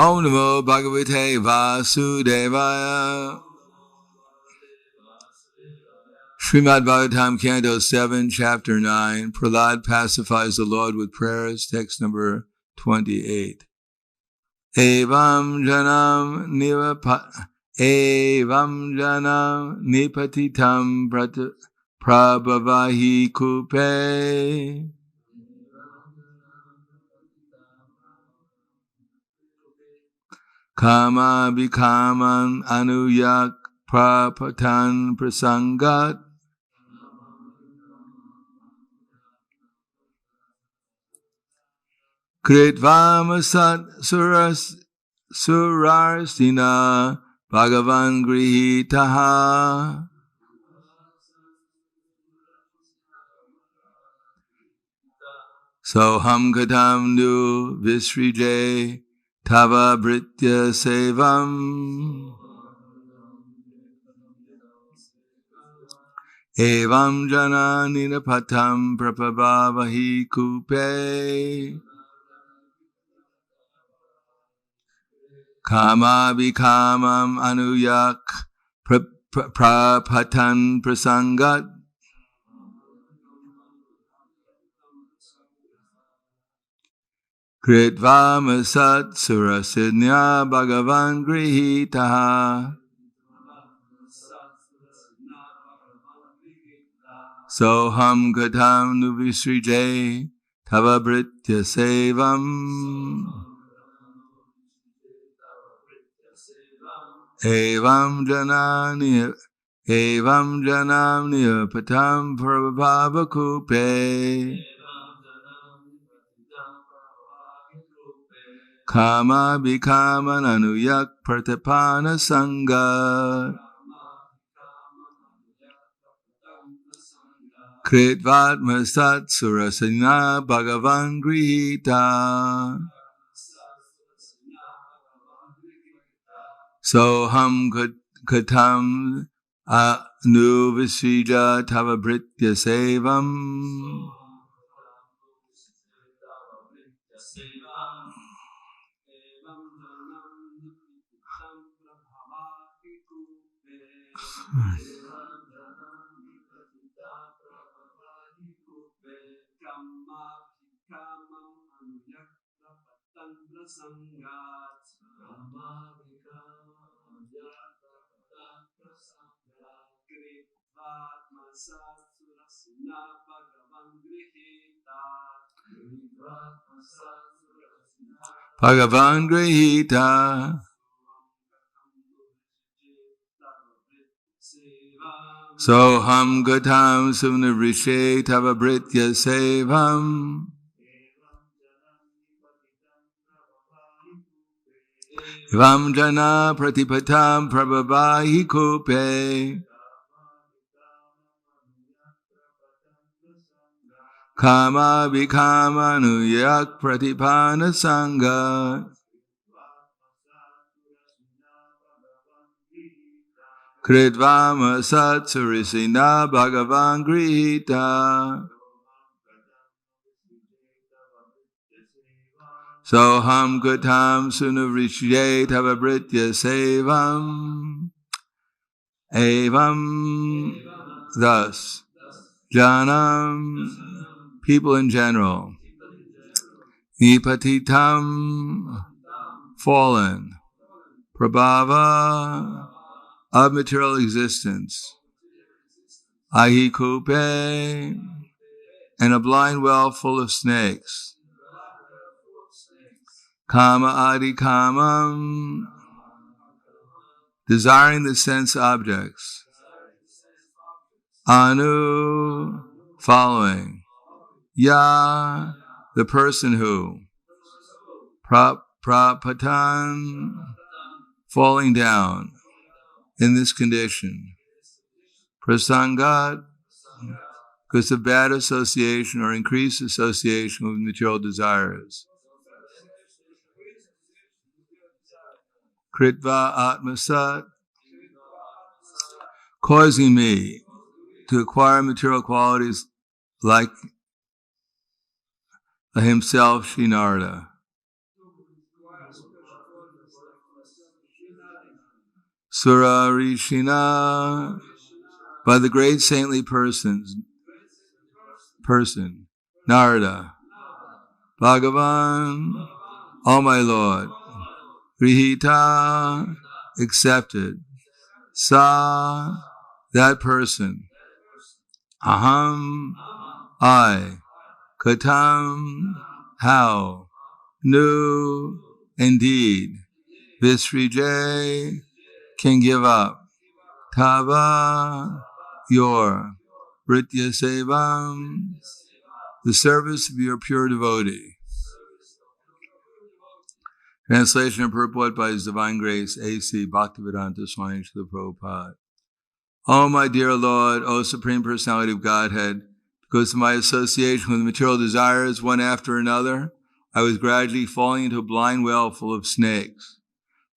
Om Namo Bhagavate Vasudevaya. Srimad Bhagavatam, Canto 7, Chapter 9. Prahlad pacifies the Lord with prayers. Text number 28. Evam janam nipatitam prabhavahi kupe. Kama bikaman anuyak prapatan prasangat. Kritvamasat surarsina bhagavan grihitaha. Soham kadam nu visrije tava britya sevam. Evam jana ninapatam prapabhavahi kupe. Kama bikamam anuyak prapatan prasangat. Kritvamasat surasinya bhagavan grihitaha. Soham katam nuvisrije tava britya sevam. Evam janam niyapatam prabhavakupe. Kama bikaman anuyak pratapana sangha. Kritvat masat surasana bhagavan grihita. Soham katam nu visija tava britya sevam. Bhagavan grihita. Soham gatam sumnarishe tava britya sevam. Evam jana pratipatam prabhavahi kupe. Kama bikama nuyak pratipana sangha. Kritvama satsurisina bhagavan grihita. Soham gatam sunavrishyate tava britya sevam. Evam, thus, janam, people in general, nipatitam, fallen, prabhava, of material existence, ahikupe, and a blind well full of snakes, kama adi kamam, desiring the sense objects, anu, following, ya, the person who, prapatan, falling down in this condition, prasangat, because of bad association or increased association with material desires, kritva atmasat, causing me to acquire material qualities like himself, Sri Narada. Sura Rishina, by the great saintly person, Narada, Bhagavan, O my Lord, Grihita, accepted, Sa, that person, Aham, I, Katam, how, Nu, indeed, Visrijay, can give up, Tava, your, Britya Sevam, the service of your pure devotee. Translation and purport by His Divine Grace, A.C. Bhaktivedanta Swami Srila Prabhupada. O my dear Lord, O Supreme Personality of Godhead, because of my association with material desires one after another, I was gradually falling into a blind well full of snakes,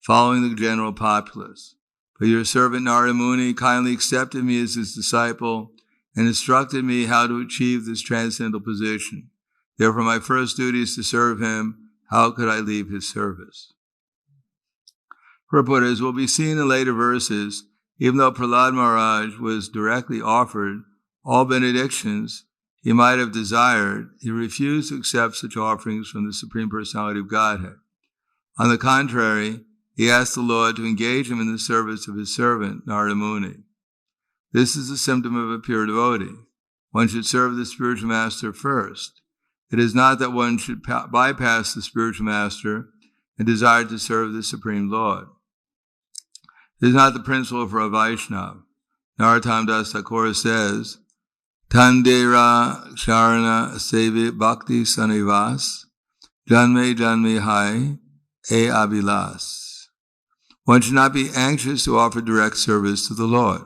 following the general populace. But your servant Narada Muni kindly accepted me as his disciple and instructed me how to achieve this transcendental position. Therefore, my first duty is to serve him. How could I leave his service? Purport, as will be seen in later verses, even though Prahlad Maharaj was directly offered all benedictions he might have desired, he refused to accept such offerings from the Supreme Personality of Godhead. On the contrary, he asked the Lord to engage him in the service of his servant, Narada Muni. This is a symptom of a pure devotee. One should serve the spiritual master first. It is not that one should bypass the spiritual master and desire to serve the Supreme Lord. It is not the principle for a Vaishnava. Narottam Das Thakur says, Tandera Sharana Sevi Bhakti Sanivas Janme Janme Hai E Abhilas. One should not be anxious to offer direct service to the Lord.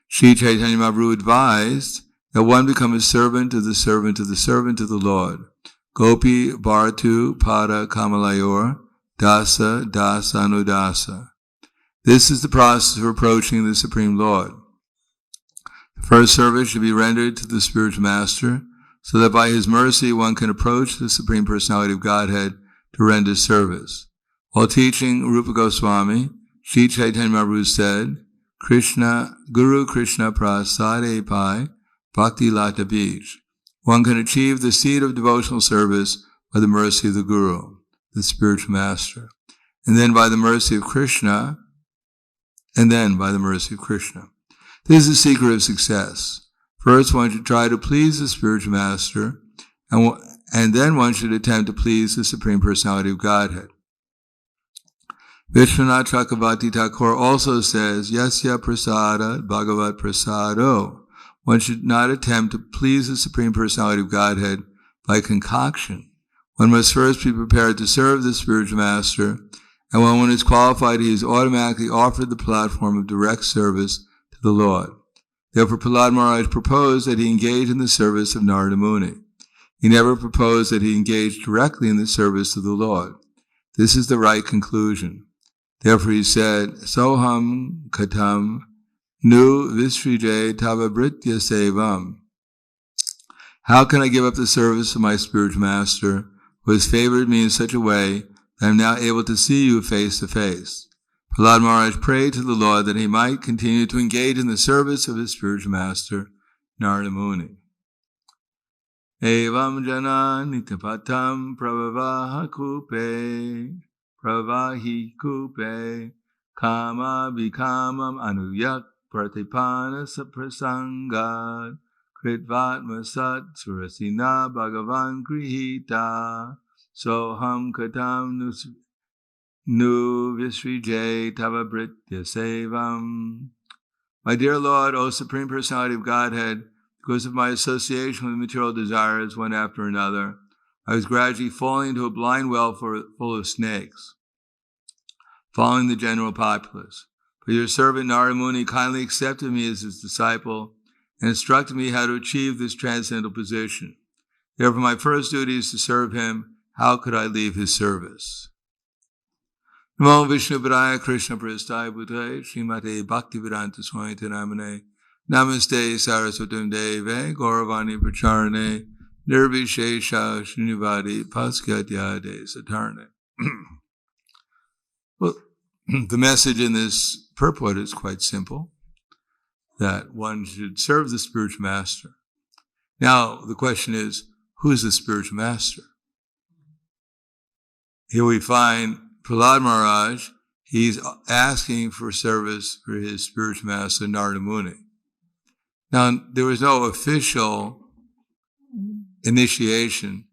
Sri Chaitanya Mahaprabhu advised that one become a servant of the servant of the servant of the Lord. Gopi Bhartu Pada Kamalayor Dasa Dasa Anudasa. This is the process of approaching the Supreme Lord. The first service should be rendered to the spiritual master, so that by his mercy one can approach the Supreme Personality of Godhead to render service. While teaching Rupa Goswami, Sri Chaitanya Mahaprabhu said, Guru Krishna Prasade Pai Bhakti Lata Bij. One can achieve the seed of devotional service by the mercy of the Guru, the spiritual master, and then by the mercy of Krishna, This is the secret of success. First, one should try to please the spiritual master, and then one should attempt to please the Supreme Personality of Godhead. Vishwanath Chakravarti Thakur also says, Yasya prasada bhagavat prasado. One should not attempt to please the Supreme Personality of Godhead by concoction. One must first be prepared to serve the spiritual master, and when one is qualified, he is automatically offered the platform of direct service to the Lord. Therefore, Prahlad Maharaj proposed that he engage in the service of Narada Muni. He never proposed that he engage directly in the service of the Lord. This is the right conclusion. Therefore, he said, Soham Katam Nu Visrijay Tava Britya Sevam. How can I give up the service of my spiritual master, who has favored me in such a way that I am now able to see you face to face? Prahlad Maharaj prayed to the Lord that he might continue to engage in the service of his spiritual master, Narada Muni. Evam jana nitapatam pravavaha kupe, pravahi kupe, kama vikamam anuyak pratipana saprasangad, kritvatma sat surasina bhagavan grihita, soham katam nu visrijay tava britya sevam. My dear Lord, O Supreme Personality of Godhead, because of my association with material desires one after another, I was gradually falling into a blind well full of snakes, following the general populace. But your servant Narada Muni kindly accepted me as his disciple and instructed me how to achieve this transcendental position. Therefore, my first duty is to serve him. How could I leave his service? Namo Vishnu Padaya Krishna Prasthaya Bhutaya Srimate Bhaktivedanta Swami Namane Namaste Saraswatam Deve Gauravani Pracharane Nirvishesha Srinivadi Paskyatyade Satarne. Well, the message in this purport is quite simple, that one should serve the spiritual master. Now, the question is, who is the spiritual master? Here we find Prahlad Maharaj, he's asking for service for his spiritual master, Narada Muni. Now, there was no official initiation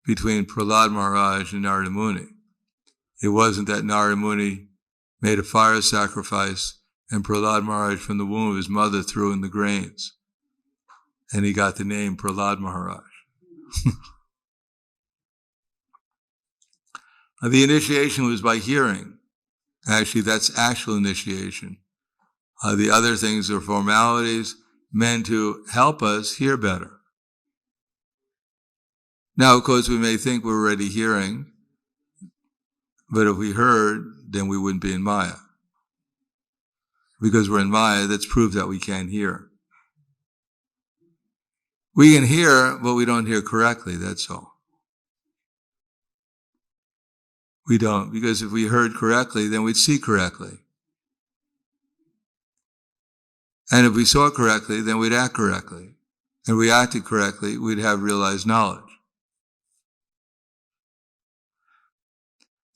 between Prahlad Maharaj and Narada Muni. It wasn't that Narada Muni made a fire sacrifice and Prahlad Maharaj from the womb of his mother threw in the grains. And he got the name Prahlad Maharaj. The initiation was by hearing. Actually, that's actual initiation. The other things are formalities meant to help us hear better. Now, of course, we may think we're already hearing, but if we heard, then we wouldn't be in Maya. Because we're in Maya, that's proof that we can't hear. We can hear, but we don't hear correctly, that's all. We don't, because if we heard correctly, then we'd see correctly. And if we saw correctly, then we'd act correctly. And if we acted correctly, we'd have realized knowledge.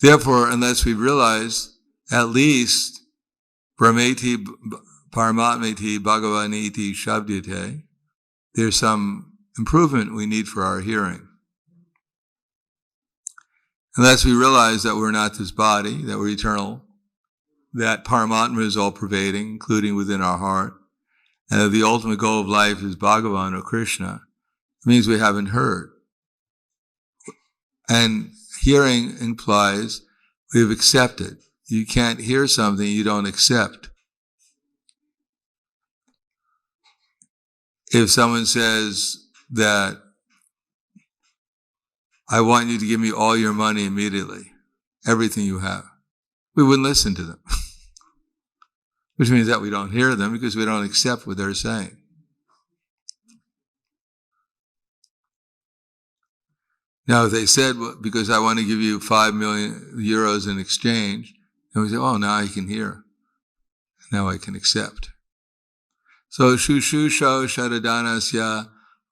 Therefore, unless we realize at least Brahmeti Paramatmeti Bhagavaniti Shabdite, there's some improvement we need for our hearing. Unless we realize that we're not this body, that we're eternal, that Paramatma is all-pervading, including within our heart, and that the ultimate goal of life is Bhagavan or Krishna, it means we haven't heard. And hearing implies we've accepted. You can't hear something you don't accept. If someone says that, I want you to give me all your money immediately, everything you have, we wouldn't listen to them. Which means that we don't hear them because we don't accept what they're saying. Now, if they said, well, because I want to give you 5 million euros in exchange, and we say, oh, now I can hear. Now I can accept. So, Shushusho Shadadanasya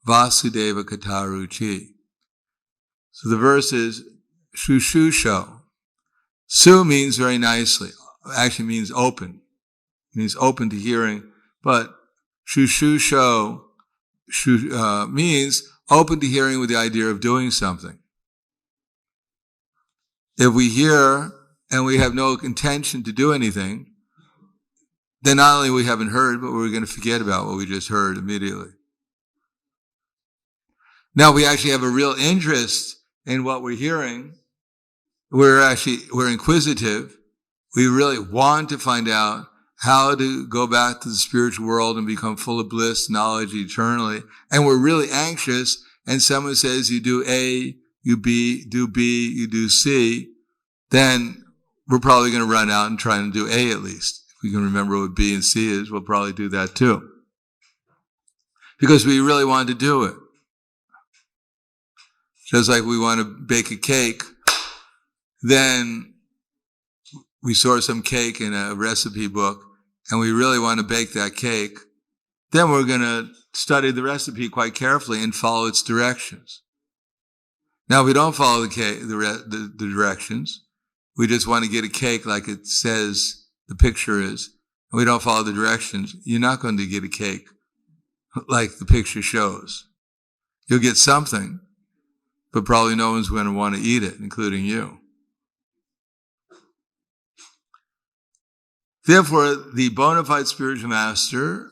Vasudeva Kataruchi. So the verse is Shushusho. Su means very nicely, actually means open. It means open to hearing, but Shushusho means open to hearing with the idea of doing something. If we hear and we have no intention to do anything, then not only we haven't heard, but we're going to forget about what we just heard immediately. Now we actually have a real interest in what we're hearing. We're inquisitive. We really want to find out how to go back to the spiritual world and become full of bliss, knowledge eternally. And we're really anxious, and someone says you do A, you do B, you do C, then we're probably going to run out and try and do A at least. If we can remember what B and C is, we'll probably do that too. Because we really want to do it. Just like we want to bake a cake, then we saw some cake in a recipe book, and we really want to bake that cake, then we're going to study the recipe quite carefully and follow its directions. Now, if we don't follow the directions, we just want to get a cake like it says the picture is, and we don't follow the directions, you're not going to get a cake like the picture shows. You'll get something, but probably no one's going to want to eat it, including you. Therefore, the bona fide spiritual master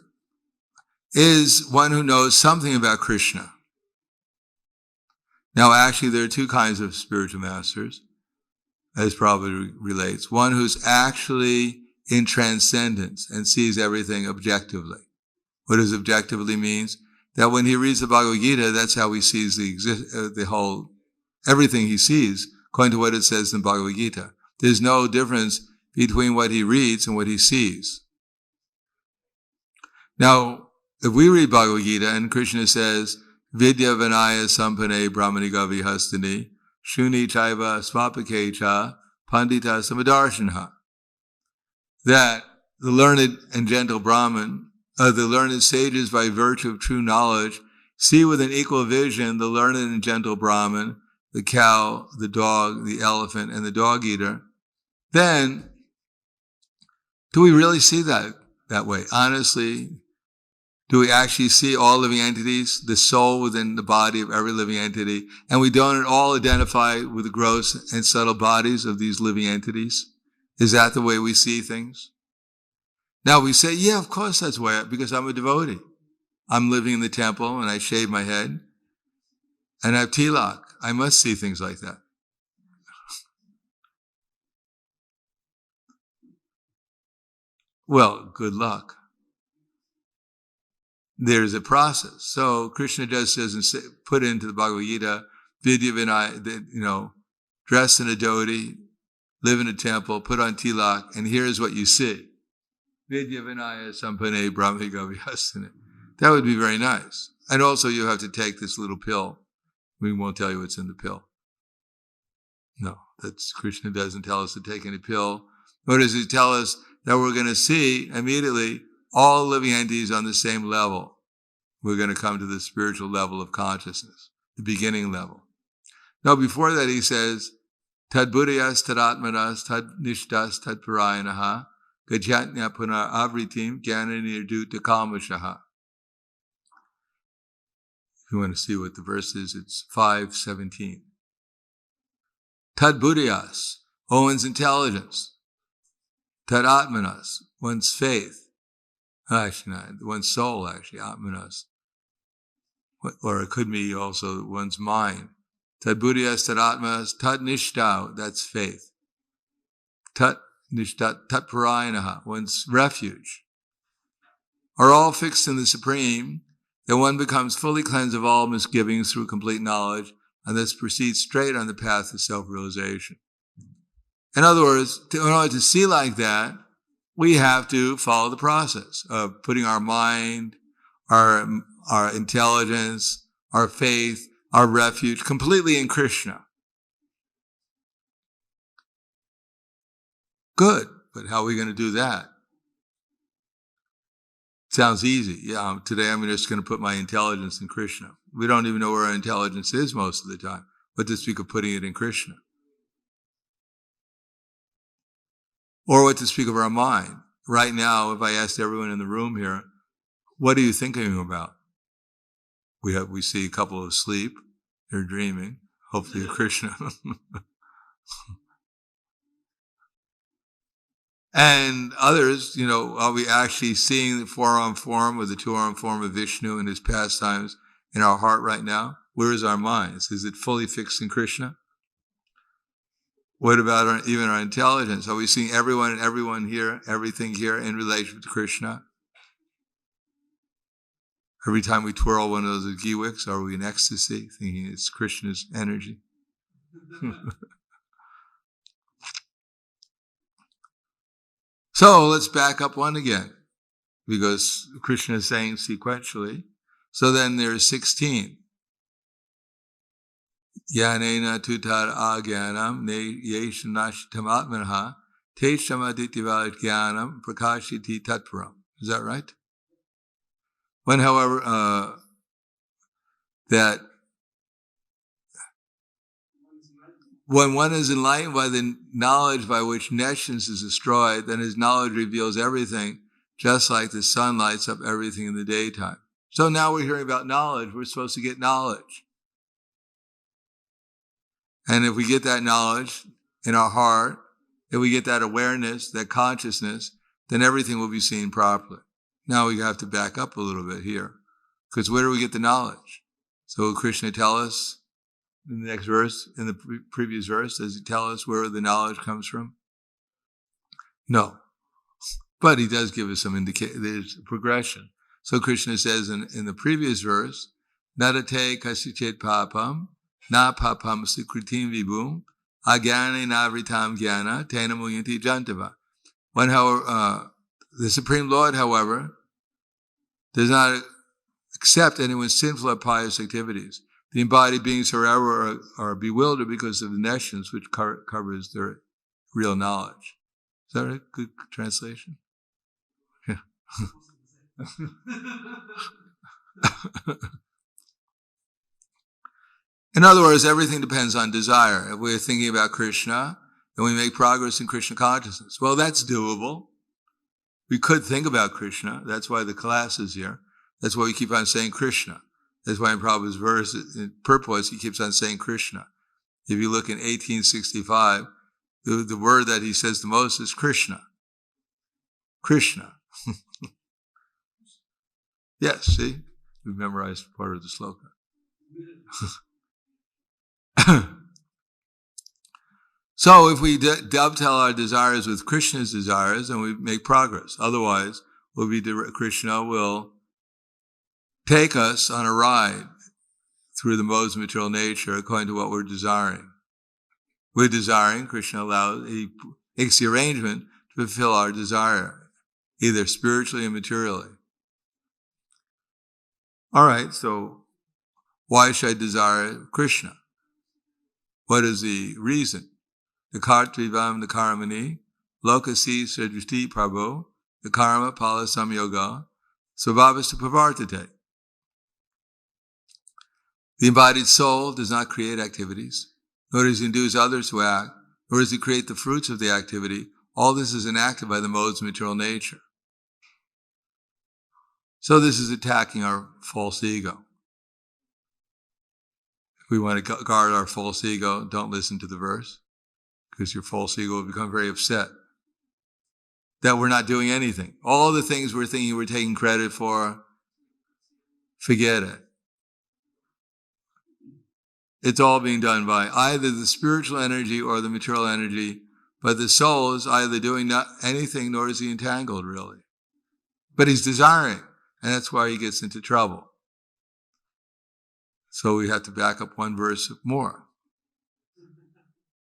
is one who knows something about Krishna. Now, actually, there are two kinds of spiritual masters, as Prabhupada relates. One who's actually in transcendence and sees everything objectively. What does objectively means? That when he reads the Bhagavad Gita, that's how he sees everything he sees, according to what it says in Bhagavad Gita. There's no difference between what he reads and what he sees. Now, if we read Bhagavad Gita and Krishna says, Vidya Vinaya Sampane Brahmani Gavi Hastani, Shuni Chaiva Swapake Cha, Pandita Samadarshanaha. that the learned and gentle Brahman, the learned sages by virtue of true knowledge, see with an equal vision the learned and gentle Brahman, the cow, the dog, the elephant, and the dog eater, then do we really see that way? Honestly, do we actually see all living entities, the soul within the body of every living entity, and we don't at all identify with the gross and subtle bodies of these living entities? Is that the way we see things? Now we say, yeah, of course that's why, because I'm a devotee. I'm living in the temple and I shave my head and I have tilak. I must see things like that. Well, good luck. There's a process. So Krishna just doesn't put into the Bhagavad Gita, Vidya Vinaya, dress in a dhoti, live in a temple, put on tilak, and here's what you see. Vidya Vinaya Sampane Brahmiga Vyasane. That would be very nice. And also you have to take this little pill. We won't tell you what's in the pill. No, Krishna doesn't tell us to take any pill. Nor does he tell us that we're going to see immediately all living entities on the same level. We're going to come to the spiritual level of consciousness, the beginning level. Now, before that, he says, Tad buddhayas tadatmanas tad nishtas tad parayanaha gajatnya punar avritim jnananirduta kalmashaha. If you want to see what the verse is, it's 5:17. Tad buddhayas, one's intelligence. Tad atmanas, one's faith. Actually, not, one's soul, actually, atmanas. Or it could be also one's mind. Tad buddhayas, tad atmanas, tad nishtau, that's faith. Tad nishtat, tad parayanaha, one's refuge. Are all fixed in the Supreme, that one becomes fully cleansed of all misgivings through complete knowledge, and thus proceeds straight on the path to self-realization. In other words, in order to see like that, we have to follow the process of putting our mind, our intelligence, our faith, our refuge completely in Krishna. Good, but how are we going to do that? Sounds easy. Yeah, today I'm just going to put my intelligence in Krishna. We don't even know where our intelligence is most of the time. What to speak of putting it in Krishna? Or what to speak of our mind? Right now, if I asked everyone in the room here, what are you thinking about? We see a couple asleep. They're dreaming. Hopefully Krishna. And others, are we actually seeing the four-arm form or the two-arm form of Vishnu and his pastimes in our heart right now? Where is our mind? Is it fully fixed in Krishna? What about even our intelligence? Are we seeing everyone here, everything here in relation to Krishna? Every time we twirl one of those ghee wicks, are we in ecstasy, thinking it's Krishna's energy? So let's back up one again, because Krishna is saying sequentially. So then there's 16. Yanena tutar agyanam ne yeshanashtam atmanha teshamadityavat jnanam prakashiti tatparam. Is that right? When, however, that when one is enlightened by the knowledge by which nescience is destroyed, then his knowledge reveals everything, just like the sun lights up everything in the daytime. So now we're hearing about knowledge. We're supposed to get knowledge. And if we get that knowledge in our heart, if we get that awareness, that consciousness, then everything will be seen properly. Now we have to back up a little bit here, because where do we get the knowledge? So will Krishna tell us in the next verse, in the previous verse, does he tell us where the knowledge comes from? No. But he does give us some indication. There's progression. So Krishna says in the previous verse, Nadate kasichet papam, na papam sikritim vibhum, agyane navritam jnana, tena muyanti jantava. When, however, the Supreme Lord, however, does not accept anyone's sinful or pious activities. The embodied beings, however, are bewildered because of the nescience which covers their real knowledge. that right? Good translation? Yeah. In other words, everything depends on desire. If we're thinking about Krishna, then we make progress in Krishna consciousness. Well, that's doable. We could think about Krishna. That's why the class is here. That's why we keep on saying Krishna. That's why in Prabhupada's verse, in purpose, he keeps on saying Krishna. If you look in 1865, the word that he says the most is Krishna. Krishna. Yes, see? We've memorized part of the sloka. So if we dovetail our desires with Krishna's desires, then we make progress. Otherwise, Krishna will take us on a ride through the modes of material nature according to what we're desiring. We're desiring, Krishna he makes the arrangement to fulfill our desire, either spiritually or materially. All right, so why should I desire Krishna? What is the reason? The kartrivam, the karmani, lokasi srishti prabhu, the karma pala samyoga, svabhavasta pravartate. The embodied soul does not create activities, nor does it induce others to act, nor does it create the fruits of the activity. All this is enacted by the modes of material nature. So this is attacking our false ego. If we want to guard our false ego, don't listen to the verse, because your false ego will become very upset that we're not doing anything. All the things we're thinking we're taking credit for, forget it. It's all being done by either the spiritual energy or the material energy, but the soul is either doing not anything nor is he entangled, really. But he's desiring, and that's why he gets into trouble. So we have to back up one verse more.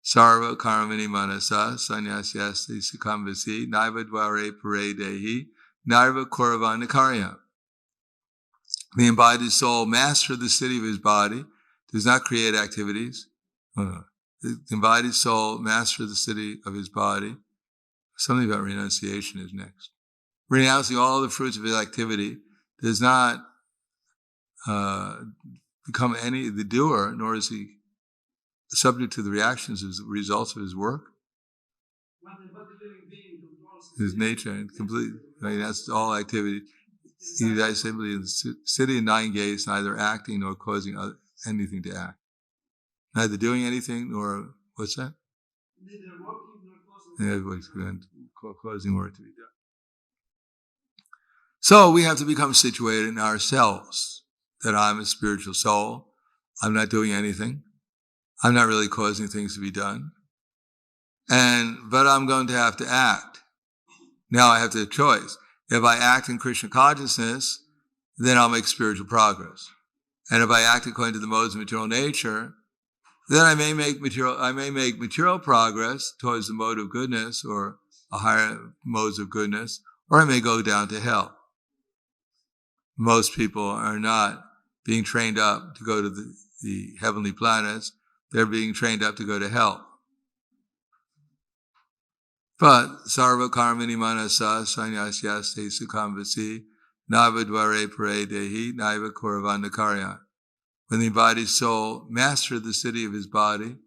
Sarva karmani manasa sanyasyasti sikambasi naiva dvare pare dehi naiva koravana karya. The embodied soul, master of the city of his body, does not create activities. The embodied soul, master of the city of his body. Something about renunciation is next. Renouncing all the fruits of his activity does not become the doer, nor is he subject to the reactions as the results of his work. His nature and completely, that's all activity. He dies simply in the city in 9 gates, neither acting nor causing anything to act. Neither doing anything nor, what's that? Neither working nor causing work to be done. So we have to become situated in ourselves, that I'm a spiritual soul. I'm not doing anything. I'm not really causing things to be done. But I'm going to have to act. Now I have to have choice. If I act in Krishna consciousness, then I'll make spiritual progress. And if I act according to the modes of material nature, then I may make material progress towards the mode of goodness or a higher modes of goodness, or I may go down to hell. Most people are not being trained up to go to the heavenly planets. They're being trained up to go to hell. But sarva karmani manasa sanyasyaste sukambasi naiva dvare pare dehi naiva koravana karya. When the embodied soul, master of the city of his body,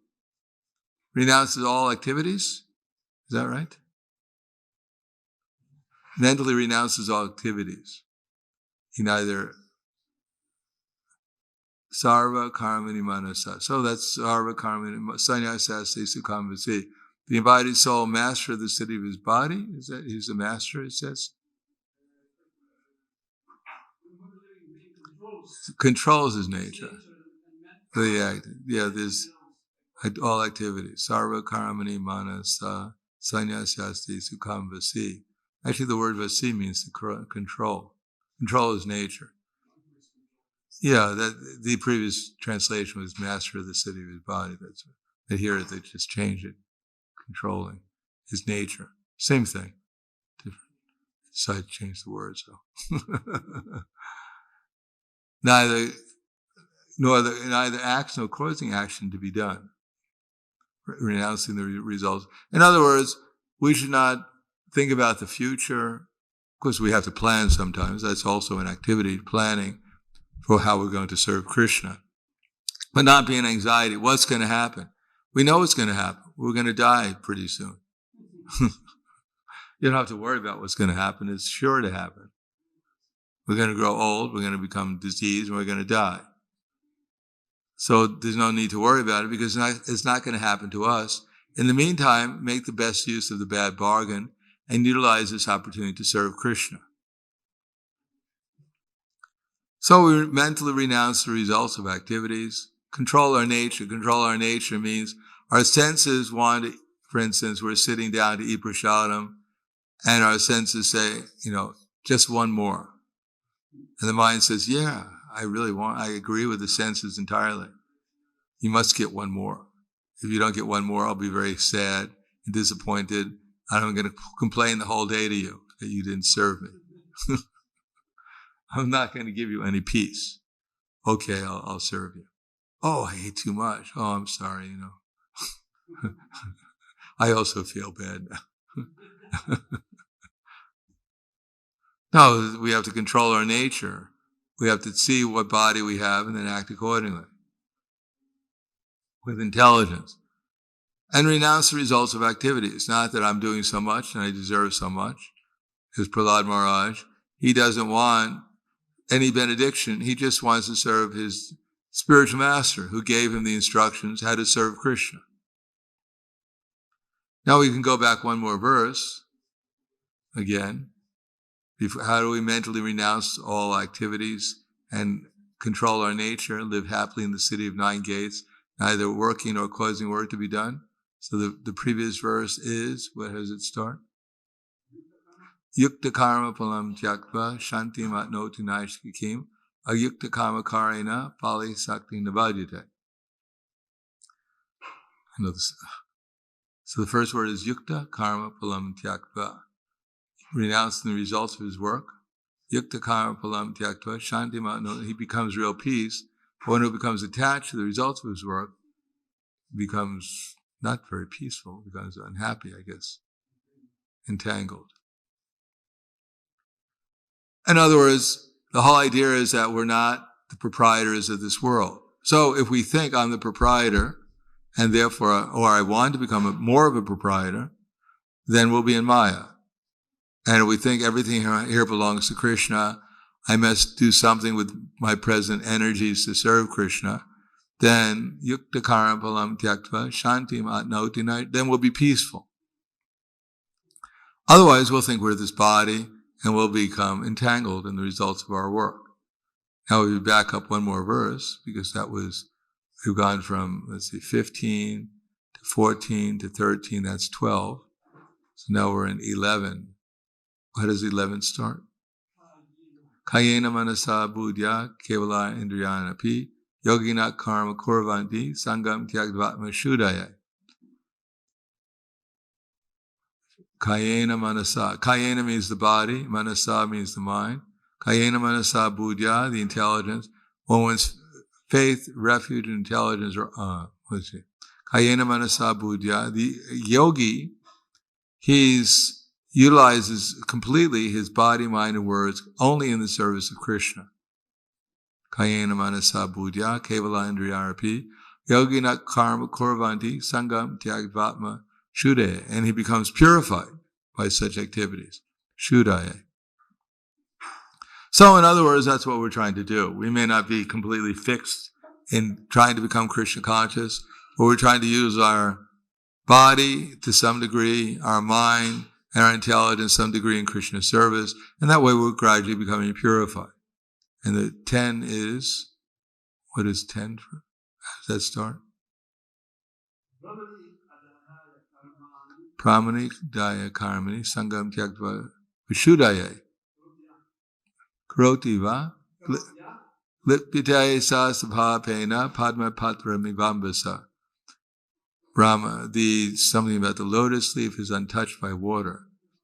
renounces all activities, is that right? Mentally renounces all activities. He neither sarva karmani manasa. So that's sarva karmani sanyasyaste sukambasi. The embodied soul, master of the city of his body. Is that he's the master, it says? Controls his nature. There's all activities. Sarva karmani manasa sanyasyasti sukambasi. Actually, the word vasi means to control. Control his nature. Yeah, the previous translation was master of the city of his body. But here they just changed it. Controlling his nature. Same thing. Different. Decided to change the word, so. Neither acts nor causing action to be done. Renouncing the results. In other words, we should not think about the future. Of course, we have to plan sometimes. That's also an activity, planning for how we're going to serve Krishna. But not be in anxiety. What's going to happen? We know what's going to happen. We're going to die pretty soon. You don't have to worry about what's going to happen. It's sure to happen. We're going to grow old. We're going to become diseased, and we're going to die. So there's no need to worry about it because it's not going to happen to us. In the meantime, make the best use of the bad bargain and utilize this opportunity to serve Krishna. So we mentally renounce the results of activities, control our nature. Control our nature means our senses want to, for instance, we're sitting down to eat prasadam, and our senses say, just one more. And the mind says, yeah, I agree with the senses entirely. You must get one more. If you don't get one more, I'll be very sad and disappointed. I'm going to complain the whole day to you that you didn't serve me. I'm not going to give you any peace. Okay, I'll serve you. Oh, I ate too much. Oh, I'm sorry, I also feel bad now. No, we have to control our nature. We have to see what body we have and then act accordingly with intelligence. And renounce the results of activity. It's not that I'm doing so much and I deserve so much. Because Prahlad Maharaj, he doesn't want any benediction. He just wants to serve his spiritual master who gave him the instructions how to serve Krishna. Now we can go back one more verse again. How do we mentally renounce all activities and control our nature, live happily in the city of 9 gates, neither working nor causing work to be done? So the previous verse is, what does it start? Yukta karma palam tyaktva shanti matnoti naishkikim ayukta karma karena pali sakti navadhyate. So the first word is yukta karma palam tyaktva. Renouncing the results of his work. Yukta karma palam tyaktva shanti matnoti. He becomes real peace. One who becomes attached to the results of his work becomes not very peaceful, becomes unhappy, I guess, entangled. In other words, the whole idea is that we're not the proprietors of this world. So if we think I'm the proprietor, and therefore, or I want to become more of a proprietor, then we'll be in Maya. And if we think everything here belongs to Krishna, I must do something with my present energies to serve Krishna, then yukta karma palam tyaktva shanti matnoti, then we'll be peaceful. Otherwise, we'll think we're this body and we'll become entangled in the results of our work. Now we back up one more verse because we've gone from, 15 to 14 to 13, that's 12. So now we're in 11. How does 11 start? Kayena manasa buddhya kevala indriyanapi yogina karma kurvanti sangam tyagdvatma shudaya. Kayena manasa. Kayena means the body. Manasa means the mind. Kayena manasa buddhya, the intelligence. One's faith, refuge, and intelligence are, Kayena manasa buddhya. The yogi, utilizes completely his body, mind, and words only in the service of Krishna. Kayena manasa buddhya kevala indriyarapi yogina karma kurvanti sangam tyagdvatma shudaya. And he becomes purified by such activities. Shudaya. So in other words, that's what we're trying to do. We may not be completely fixed in trying to become Krishna conscious, but we're trying to use our body to some degree, our mind, and our intelligence some degree in Krishna service, and that way we're gradually becoming purified. And the 10 is, what is 10? How does that start? Pramani daya karmani sangam tyaktva vishudaya. Karoti va lipitaye sa sabhapena padma patra mivambasa. Brahma, something about the lotus leaf is untouched by water.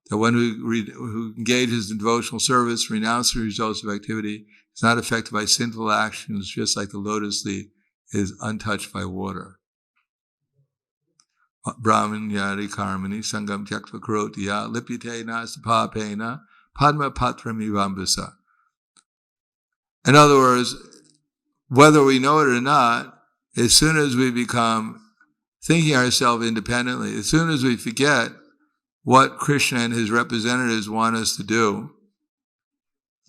The one who engages in devotional service, renounces the results of activity, is not affected by sinful actions, just like the lotus leaf is untouched by water. brahmanyari karmani sangam tyaktva karotiya lipyate nasapapena padma patrami vambasa. In other words, whether we know it or not, as soon as we become thinking ourselves independently, as soon as we forget what Krishna and his representatives want us to do,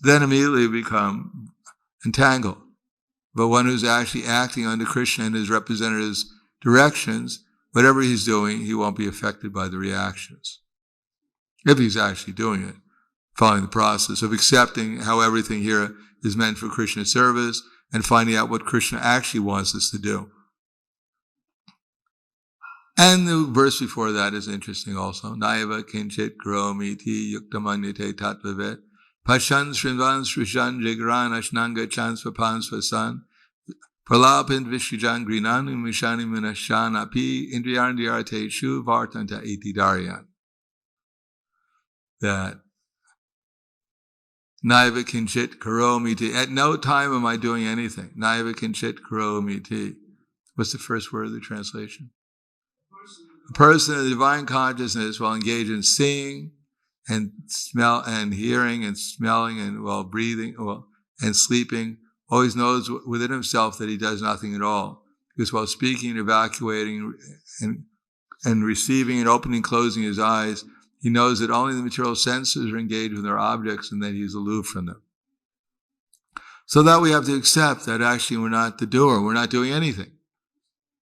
then immediately we become entangled. But one who's actually acting under Krishna and his representatives' directions, whatever he's doing, he won't be affected by the reactions. If he's actually doing it, following the process of accepting how everything here is meant for Krishna's service and finding out what Krishna actually wants us to do. And the verse before that is interesting also. Naiva kinchit karomi ti yuktamanyate tattvavet pashan srinvan srishan jigran ashnanga chansvapan svasan pralapin vishijan grinanu mishani minashan api indriyandiarte shu vartanta iti daryan. That Naiva kinchit karomi ti. At no time am I doing anything. Naiva kinchit karomi ti. What's the first word of the translation? A person in divine consciousness will engage in seeing and smell and hearing and smelling and while breathing and sleeping, always knows within himself that he does nothing at all. Because while speaking and evacuating and receiving and opening and closing his eyes, he knows that only the material senses are engaged with their objects and that he is aloof from them. So that we have to accept that actually we're not the doer, we're not doing anything.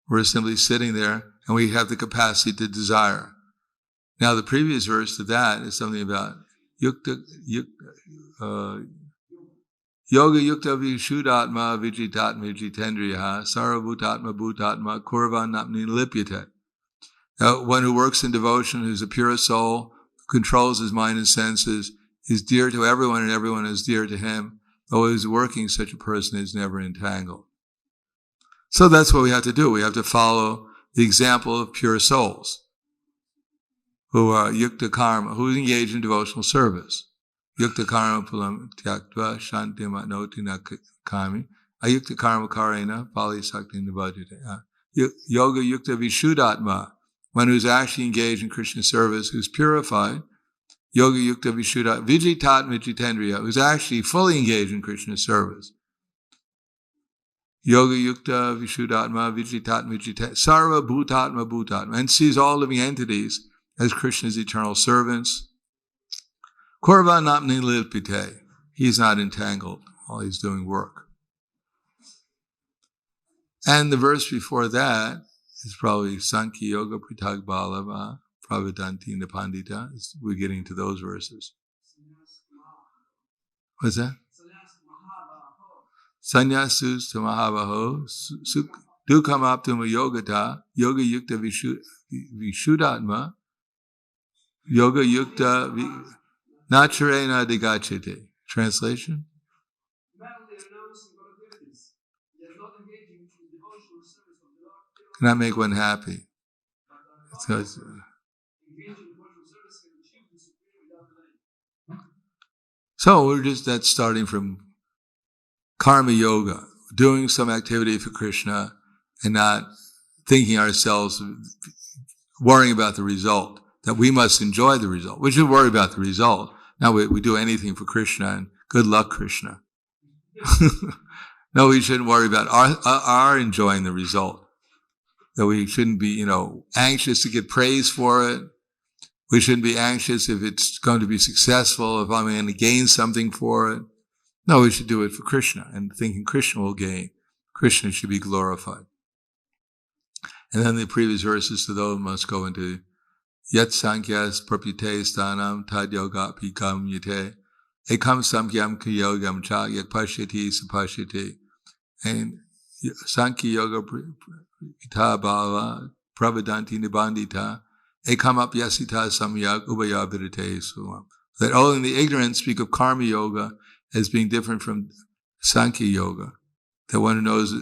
We're simply sitting there and we have the capacity to desire. Now the previous verse to that is something about yoga yukta vishuddhatma vijitatma vijitendriya sarvabhutatma bhutatma kurvan napni lipyate. One who works in devotion, who's a pure soul, who controls his mind and senses, is dear to everyone and everyone is dear to him. Though he's working, such a person is never entangled. So that's what we have to do. We have to follow the example of pure souls who are yukta karma, who engage in devotional service. Yukta karma pulam tyaktva shanti matnoti nakami ayukta karma karena pali sakti nivajate. Yoga yukta vishuddhatma, one who's actually engaged in Krishna service, who's purified. Yoga yukta vishuddhatma vijitatma vijitendriya, who's actually fully engaged in Krishna service. Yoga yukta vishuddhatma vijitatma vijitendriya sarva bhutatma bhutatma, and sees all living entities as Krishna's eternal servants. Kurvan napni lilpite, he's not entangled while he's doing work. And the verse before that is probably Sankhya Yoga Pritag Balava Prahladananda Pandita. We're getting to those verses. What's that? Sannyasus to Mahabaho Dukhamaptuma Yogata Yoga Yukta Vishuddhatma Yoga Yukta Nacharena Digachite. Translation? Cannot make one happy. So that's starting from karma yoga, doing some activity for Krishna and not thinking ourselves, worrying about the result, that we must enjoy the result. We should worry about the result. Now we do anything for Krishna and good luck, Krishna. No, we shouldn't worry about our enjoying the result. That we shouldn't be, anxious to get praise for it. We shouldn't be anxious if it's going to be successful, if I'm going to gain something for it. No, we should do it for Krishna and thinking Krishna will gain. Krishna should be glorified. And then the previous verses to those must go into Yat Sankyas Prapyate Stanam Tad Yoga Pikam Yate Ekam Samkyam Kiyogam Cha Yak Pashyati Sapashyati. And Sankhya Yoga Ita Bhava Pravadanti Nibandita Ekam Apyasita Samyak Ubayabhirite Suam. That only the ignorant speak of karma yoga as being different from Sankhya yoga. That one who knows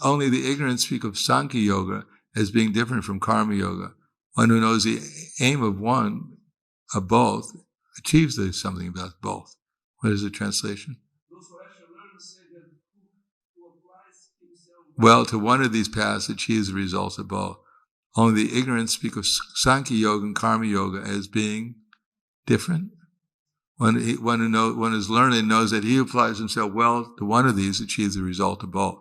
only the ignorant speak of Sankhya yoga as being different from karma yoga. One who knows the aim of one, of both, achieves something about both. What is the translation? Well, to one of these paths achieves the results of both. Only the ignorant speak of Sankhya Yoga and Karma Yoga as being different. One who is learned knows that he who applies himself well to one of these achieves the result of both.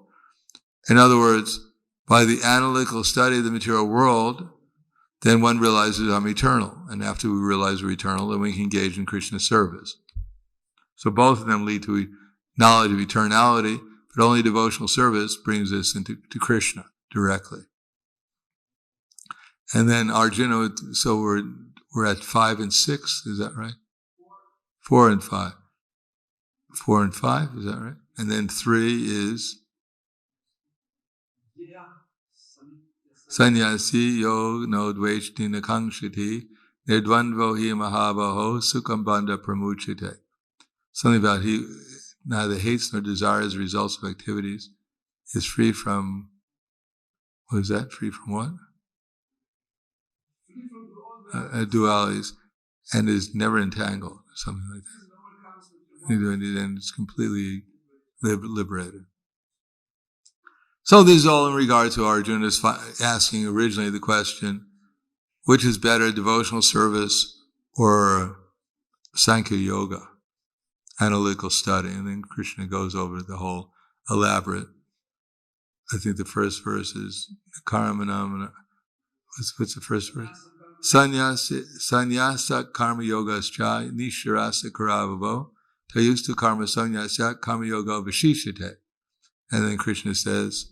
In other words, by the analytical study of the material world, then one realizes I'm eternal. And after we realize we're eternal, then we can engage in Krishna service. So both of them lead to knowledge of eternality, but only devotional service brings us into Krishna directly. And then Arjuna, so we're at 5 and 6, is that right? 4 and 5. 4 and 5, is that right? And then 3 is Sannyasi yo no dveshti nakangshiti nirdvandvo hi mahabaho sukhambandha pramuchite. Something about he neither hates nor desires the results of activities, is free from, what is that? Free from what? Dualities, and is never entangled, something like that. And it's completely liberated. So this is all in regard to Arjuna's asking originally the question, which is better, devotional service or Sankhya Yoga, analytical study? And then Krishna goes over the whole elaborate, I think the first verse is Karmanam. What's the first verse? Sannyasa karma yogascha nishirasa karavavo tayustu karma sannyasa karma yoga vishishite. And then Krishna says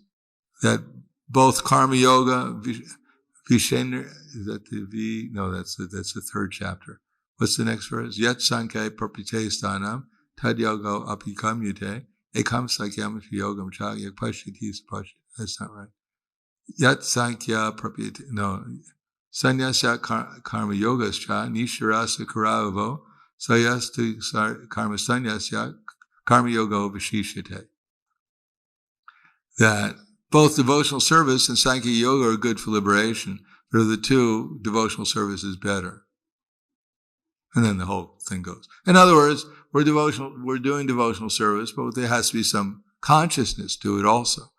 that both karma yoga, vishendra, is that the V? No, that's the third chapter. What's the next verse? Yat sankhya prapite stanam tad yoga apikam yute ekam sakyam yogam cha yak pashyati spashyati. That's not right. Yat sankhya prapite, no. Sannyasa karma yogascha nishirasa karavavo sayastu karma sannyasya karma yoga vishishite. That both devotional service and Sankhya Yoga are good for liberation, but of the two, devotional service is better. And then the whole thing goes. In other words, we're doing devotional service, but there has to be some consciousness to it also.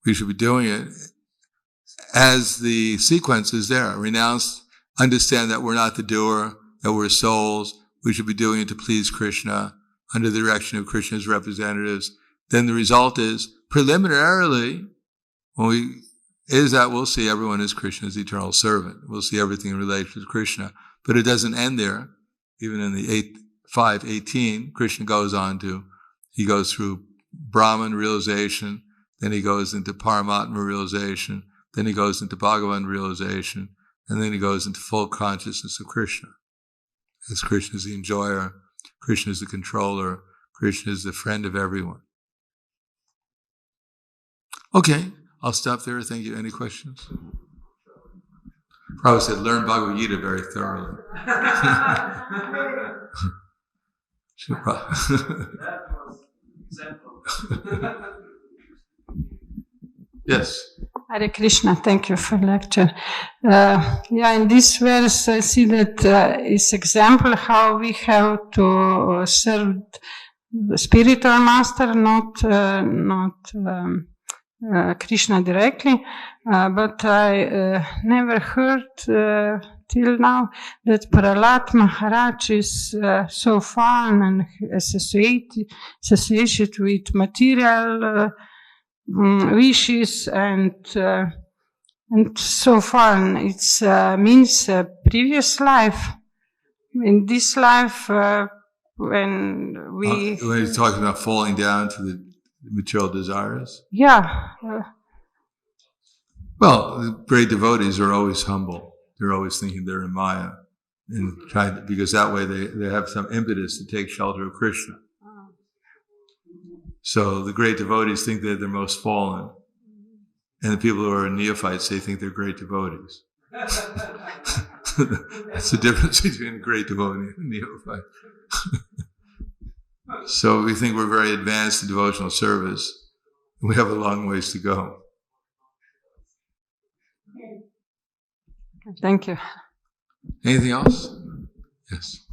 We should be doing it as the sequence is there. Renounce, understand that we're not the doer, that we're souls. We should be doing it to please Krishna under the direction of Krishna's representatives. Then the result is, preliminarily, we'll see everyone as Krishna's eternal servant. We'll see everything in relation to Krishna. But it doesn't end there. Even in the 5:18, Krishna he goes through Brahman realization, then he goes into Paramatma realization, then he goes into Bhagavan realization, and then he goes into full consciousness of Krishna. As Krishna is the enjoyer, Krishna is the controller, Krishna is the friend of everyone. Okay, I'll stop there. Thank you. Any questions? Prabhupada said, learn Bhagavad Gita very thoroughly. That was example. Yes. Hare Krishna, thank you for lecture. In this verse I see that it's example how we have to serve the spiritual master, not Krishna directly, but I never heard till now that Prahlad Maharaj is so fun and associated with material wishes and so fun. It's means previous life. In this life, when he's talking about falling down to the material desires? Yeah. Well, the great devotees are always humble. They're always thinking they're in Maya, and because that way they have some impetus to take shelter of Krishna. So the great devotees think they're the most fallen, and the people who are neophytes, they think they're great devotees. That's the difference between a great devotee and a neophyte. So we think we're very advanced in devotional service. We have a long ways to go. Thank you. Anything else? Yes.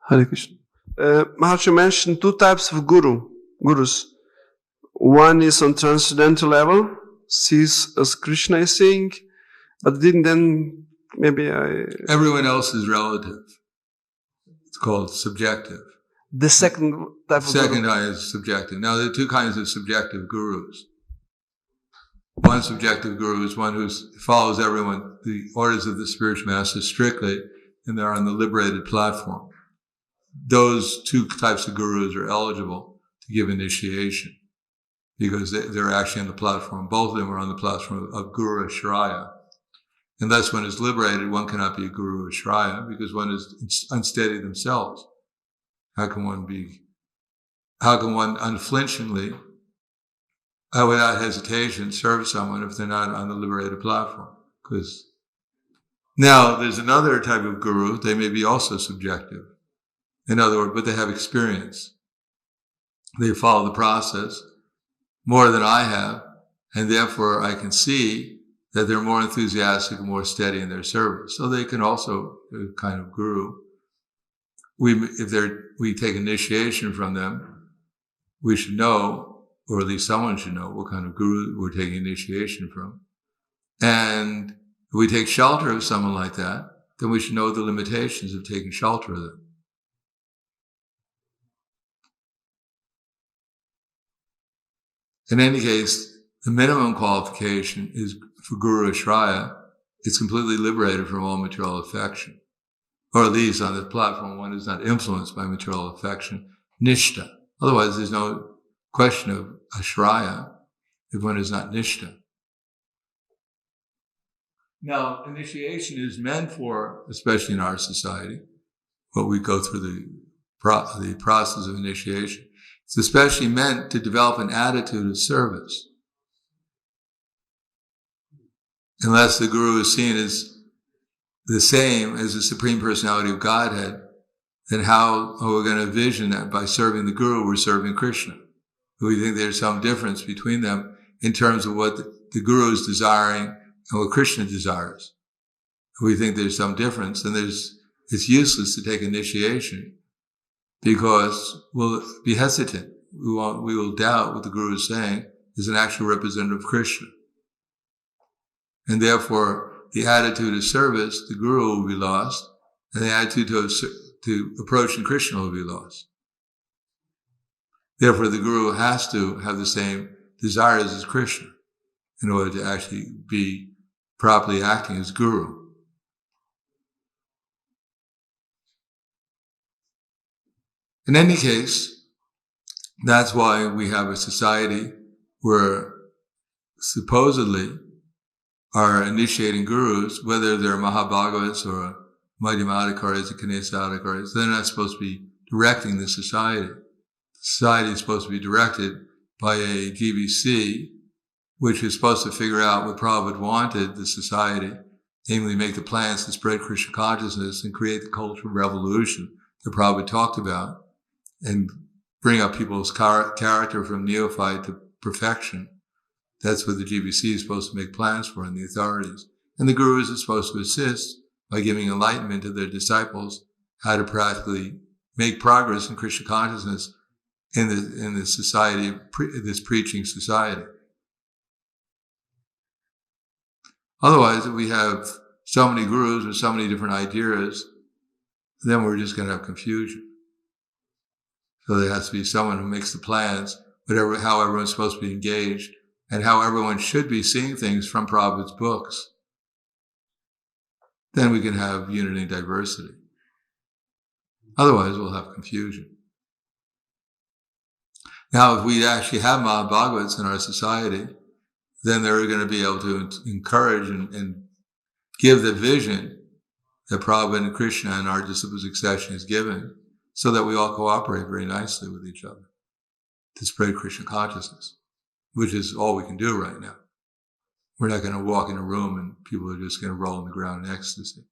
Hare Krishna. Maharaj mentioned two types of gurus. One is on transcendental level, sees as Krishna is seeing, but then maybe everyone else is relative. It's called subjective. The second type of Second guru. type is subjective. Now there are two kinds of subjective gurus. One subjective guru is one who follows everyone, the orders of the spiritual master strictly, and they're on the liberated platform. Those two types of gurus are eligible to give initiation because they're actually on the platform. Both of them are on the platform of Guru Ashraya. Unless one is liberated, one cannot be a Guru Ashraya because one is unsteady themselves. How can one unflinchingly, without hesitation, serve someone if they're not on the liberated platform? Because now there's another type of guru, they may be also subjective. In other words, but they have experience. They follow the process more than I have, and therefore I can see that they're more enthusiastic and more steady in their service. So they can also be a kind of guru. If we take initiation from them, we should know, or at least someone should know, what kind of guru we're taking initiation from. And if we take shelter of someone like that, then we should know the limitations of taking shelter of them. In any case, the minimum qualification is for Guru Ashraya, it's completely liberated from all material affection. Or at least on this platform, one is not influenced by material affection. Nishta. Otherwise, there's no question of Ashraya if one is not Nishta. Now, initiation is meant for, especially in our society, what we go through the process of initiation. It's especially meant to develop an attitude of service. Unless the guru is seen as the same as the Supreme Personality of Godhead, then how are we going to envision that by serving the guru, we're serving Krishna? We think there's some difference between them in terms of what the guru is desiring and what Krishna desires. If we think there's some difference, then it's useless to take initiation because we'll be hesitant. We will doubt what the guru is saying is an actual representative of Krishna. And therefore, the attitude of service, the guru will be lost, and the attitude to approaching Krishna will be lost. Therefore, the guru has to have the same desires as Krishna in order to actually be properly acting as guru. In any case, that's why we have a society where supposedly our initiating gurus, whether they're Mahabhagavats or Madhyamadacharyas or Kanesadacharyas, they're not supposed to be directing the society. The society is supposed to be directed by a GBC, which is supposed to figure out what Prabhupada wanted the society, namely make the plans to spread Krishna consciousness and create the cultural revolution that Prabhupada talked about, and bring up people's character from neophyte to perfection. That's what the GBC is supposed to make plans for, and the authorities. And the gurus are supposed to assist by giving enlightenment to their disciples how to practically make progress in Krishna consciousness in the society, this preaching society. Otherwise, if we have so many gurus with so many different ideas, then we're just going to have confusion. So there has to be someone who makes the plans, how everyone's supposed to be engaged, and how everyone should be seeing things from Prabhupada's books. Then we can have unity and diversity. Otherwise, we'll have confusion. Now, if we actually have Mahabhagavats in our society, then they're going to be able to encourage and give the vision that Prabhupada and Krishna and our disciple succession is given, so that we all cooperate very nicely with each other to spread Krishna consciousness, which is all we can do right now. We're not going to walk in a room and people are just going to roll on the ground in ecstasy.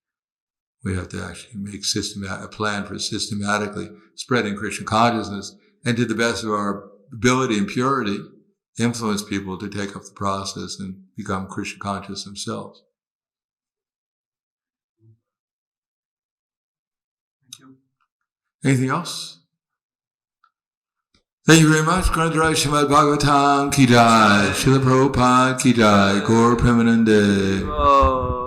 We have to actually make a plan for systematically spreading Krishna consciousness, and to the best of our ability and purity, influence people to take up the process and become Krishna conscious themselves. Thank you. Anything else? Thank you very much. Granthara Srimad Bhagavatam ki jai, Srila Prabhupada ki jai, Gaur Premanande.